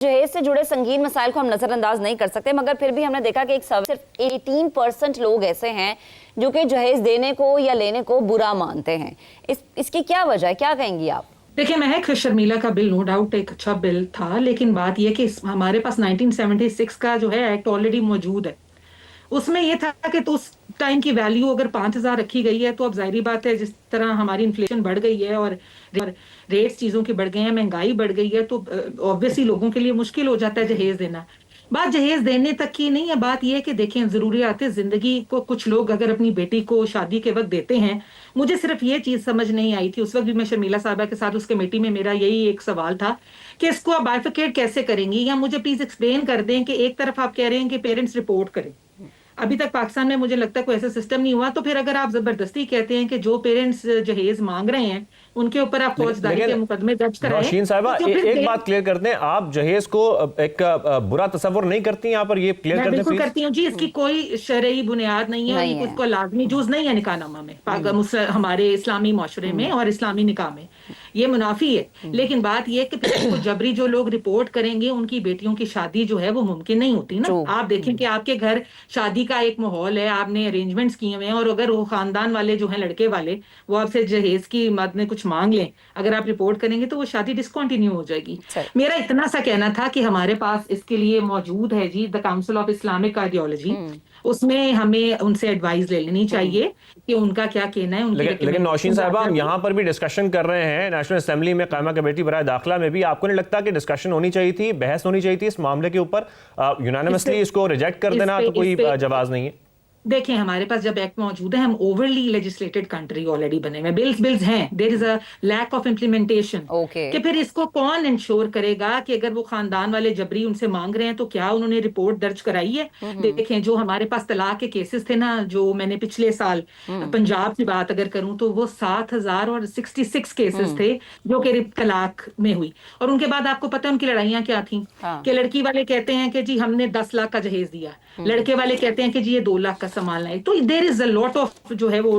जहेज से जुड़े संगीन मसाइल को हम नजरअंदाज नहीं कर सकते, मगर फिर भी हमने देखा कि एक सिर्फ 18% लोग ऐसे हैं जो कि जहेज देने को या लेने को बुरा मानते हैं। इसकी क्या वजह है, क्या कहेंगी आप? देखिए, महक शर्मिला का बिल नो डाउट एक अच्छा बिल था, लेकिन बात यह कि हमारे पास 1976 का जो है एक्ट ऑलरेडी मौजूद है। उसमें यह था कि तो उस टाइम की वैल्यू अगर 5,000 रखी गई है, तो अब जाहिर बात है जिस तरह हमारी इन्फ्लेशन बढ़ गई है और रेट्स चीजों के बढ़ गए हैं, महंगाई बढ़ गई है, तो ऑब्वियसली लोगों के लिए मुश्किल हो जाता है जहेज देना। बात जहेज देने तक की नहीं है, बात यह है कि देखें, जरूरियात जिंदगी को कुछ लोग अगर अपनी बेटी को शादी के वक्त देते हैं। मुझे सिर्फ ये चीज समझ नहीं आई थी, उस वक्त भी मैं शर्मिला साहबा के साथ उस कमेटी में मेरा यही एक सवाल था कि इसको आप बाइफिकेट कैसे करेंगी, या मुझे प्लीज एक्सप्लेन कर दें कि एक तरफ आप कह रहे हैं कि पेरेंट्स रिपोर्ट करें। अभी तक पाकिस्तान में मुझे लगता है कोई ऐसा सिस्टम नहीं हुआ, तो फिर अगर आप जबरदस्ती कहते हैं कि जो पेरेंट्स जहेज मांग रहे हैं उनके ऊपर आप फौजदारी के मुकदमे दर्ज कराएं, नौशीन साहिबा, तो फिर एक बात क्लियर करते हैं, आप जहेज को एक बुरा तस्वर नहीं करती यहाँ पर, ये क्लियर मैं करते हैं बिल्कुल प्लीज। करती हूँ जी, इसकी कोई शरई बुनियाद नहीं है और ये इसको लाजमी जूज नहीं है निकाहनामा में, हमारे इस्लामी माशरे में और इस्लामी निकाह में ये मुनाफी है। लेकिन बात ये कि इसको जबरी जो लोग रिपोर्ट करेंगे उनकी बेटियों की शादी जो है वो मुमकिन नहीं होती ना। आप देखें कि आपके घर शादी का एक माहौल है, आपने अरेंजमेंट्स किए हुए हैं, और अगर वो खानदान वाले जो हैं, लड़के वाले, वो आपसे जहेज की मद में कुछ मांग लें, अगर आप रिपोर्ट करेंगे तो वो शादी डिसकंटिन्यू हो जाएगी। मेरा इतना सा कहना था कि हमारे पास इसके लिए मौजूद है जी the council of Islamic ideology, उसमें हमें उनसे एडवाइस ले लेनी चाहिए कि उनका क्या कहना है। लेकिन नौशीन साहिबा, हम यहाँ पर भी डिस्कशन कर रहे हैं, नेशनल असेंबली में कायमा कमेटी बराए दाखिला में भी आपको नहीं लगता कि डिस्कशन होनी चाहिए थी, बहस होनी चाहिए थी इस मामले के ऊपर? यूनानिमसली इसको रिजेक्ट कर देना तो कोई जवाब नहीं है। देखें, हमारे पास जब एक्ट मौजूद है, हम ओवरली लेजिस्लेटेड कंट्री ऑलरेडी बने हुए, बिल्स हैं, there is a lack of implementation. कि फिर इसको कौन इंश्योर करेगा कि अगर वो खानदान वाले जबरी उनसे मांग रहे हैं तो क्या उन्होंने रिपोर्ट दर्ज कराई है? देखें, जो हमारे पास तलाक के केसेस थे ना, जो मैंने पिछले साल पंजाब की बात अगर करूं, तो वो 7,066 केसेस थे जो कि तलाक में हुई। और उनके बाद आपको पता है उनकी लड़ाइयां क्या थी? कि लड़की वाले कहते हैं कि जी हमने 10 लाख का जहेज दिया, लड़के वाले कहते हैं कि जी ये 2 लाख का संभालना है। तो there is a lot of जो है वो